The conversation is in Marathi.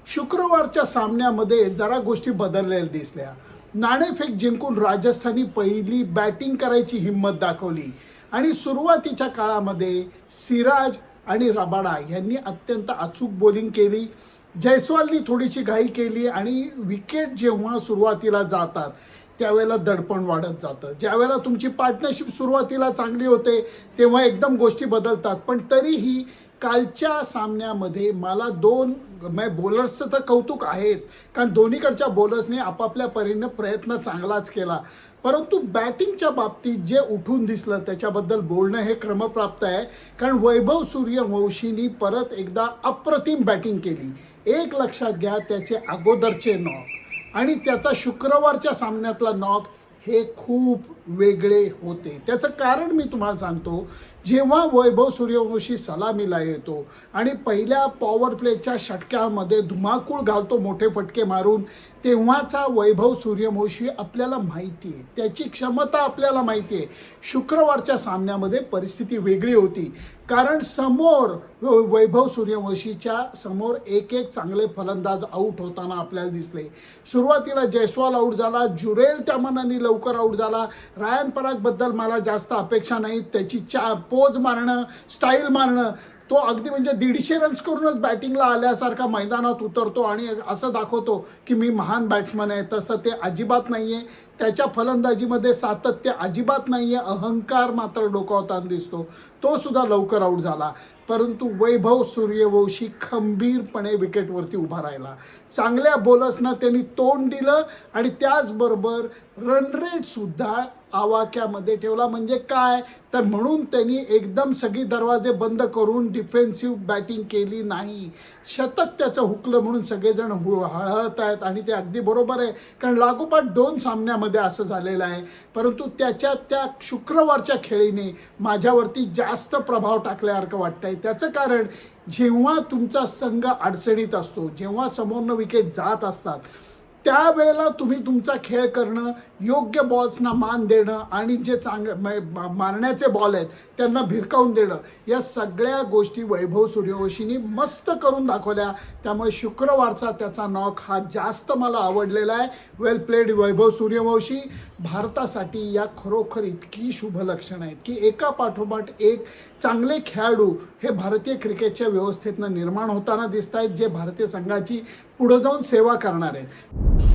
शुक्रवारच्या सामन्यामध्ये जरा गोष्टी बदललेल्या दिसल्या. नाणेफेक जिंकून राजस्थाननी पहिली बॅटिंग करायची हिंमत दाखवली आणि सुरुवातीच्या काळामध्ये सिराज आणि रबाडा यांनी अत्यंत अचूक बॉलिंग केली. जयस्वालनी थोडीशी घाई केली आणि विकेट जेव्हा सुरुवातीला जातात त्यावेळेला दडपण वाढत जातं. ज्यावेळेला तुमची पार्टनरशिप सुरुवातीला चांगली होते तेव्हा एकदम गोष्टी बदलतात. पण तरीही कालच्या सामन्यामध्ये मला दोन बॉलर्सचं तर कौतुक आहेच, कारण दोन्हीकडच्या बॉलर्सने आपापल्या परीने प्रयत्न चांगलाच केला. परंतु बॅटिंगच्या बाबतीत जे उठून दिसलं त्याच्याबद्दल बोलणं हे क्रमप्राप्त आहे. कारण वैभव सूर्यवंशीनी परत एकदा अप्रतिम बॅटिंग केली. एक लक्षात घ्या, त्याचे अगोदरचे नॉक आणि त्याचा शुक्रवारच्या सामन्यातला नॉक हे खूप वेगळे होते. त्याचं कारण मी तुम्हाला सांगतो. जेव्हा वैभव सूर्यवंशी सलामीला येतो आणि पहिल्या पॉवर प्लेच्या षटक्यामध्ये धुमाकूळ घालतो मोठे फटके मारून, तेव्हाचा वैभव सूर्यवंशी आपल्याला माहिती आहे, त्याची क्षमता आपल्याला माहिती आहे. शुक्रवारच्या सामन्यामध्ये परिस्थिती वेगळी होती, कारण समोर वैभव सूर्यवंशीच्या समोर एक एक चांगले फलंदाज आऊट होताना आपल्याला दिसले. सुरुवातीला जयस्वाल आऊट झाला, जुरेल त्या मनाने लवकर आऊट झाला. रायन परागबद्दल मला जास्त अपेक्षा नाही. त्याची पोज मारणं, स्टाईल मारणं, तो अगदी म्हणजे 150 रन्स करूनच बॅटिंगला आल्यासारखा मैदानात उतरतो आणि असं दाखवतो की मी महान बॅट्समन आहे. तसं ते अजिबात नाही आहे. त्याच्या फलंदाजीमध्ये सातत्य अजिबात नाही आहे. अहंकार मात्र डोकावताना दिसतो. तो सुद्धा लवकर आऊट झाला. परंतु वैभव सूर्यवंशी खंबीरपणे विकेटवरती उभा राहिला. चांगल्या बॉलर्सना त्यांनी तोंड दिलं आणि त्याचबरोबर रन रेटसुद्धा आवाक्यामध्ये ठेवला. म्हणजे काय तर म्हणून त्यांनी एकदम सगळी दरवाजे बंद करून डिफेन्सिव्ह बॅटिंग केली नाही. शतक त्याचं हुकलं म्हणून सगळेजण हळहळत आहेत आणि ते अगदी बरोबर आहे, कारण लागोपाठ 2 सामन्यामध्ये असं झालेलं आहे. परंतु त्याच्या त्या शुक्रवारच्या खेळीने माझ्यावरती जास्त प्रभाव टाकल्यासारखं वाटतं आहे. त्याचं कारण, जेव्हा तुमचा संघ अडचणीत असतो, जेव्हा समोरनं विकेट जात असतात, त्यावेळेला तुम्ही तुमचा खेळ करणं, योग्य बॉल्सना मान देणं आणि जे मारण्याचे बॉल आहेत त्यांना भिरकावून देणं, या सगळ्या गोष्टी वैभव सूर्यवंशीनी मस्त करून दाखवल्या. त्यामुळे शुक्रवारचा त्याचा नॉक हा जास्त मला आवडलेला आहे. वेल प्लेड वैभव सूर्यवंशी. भारतासाठी या खरोखर इतकी शुभ लक्षणं आहेत की एका पाठोपाठ एक चांगले खेळाडू हे भारतीय क्रिकेटच्या व्यवस्थेतनं निर्माण होताना दिसत आहेत, जे भारतीय संघाची पुढे जाऊन सेवा करणार आहेत.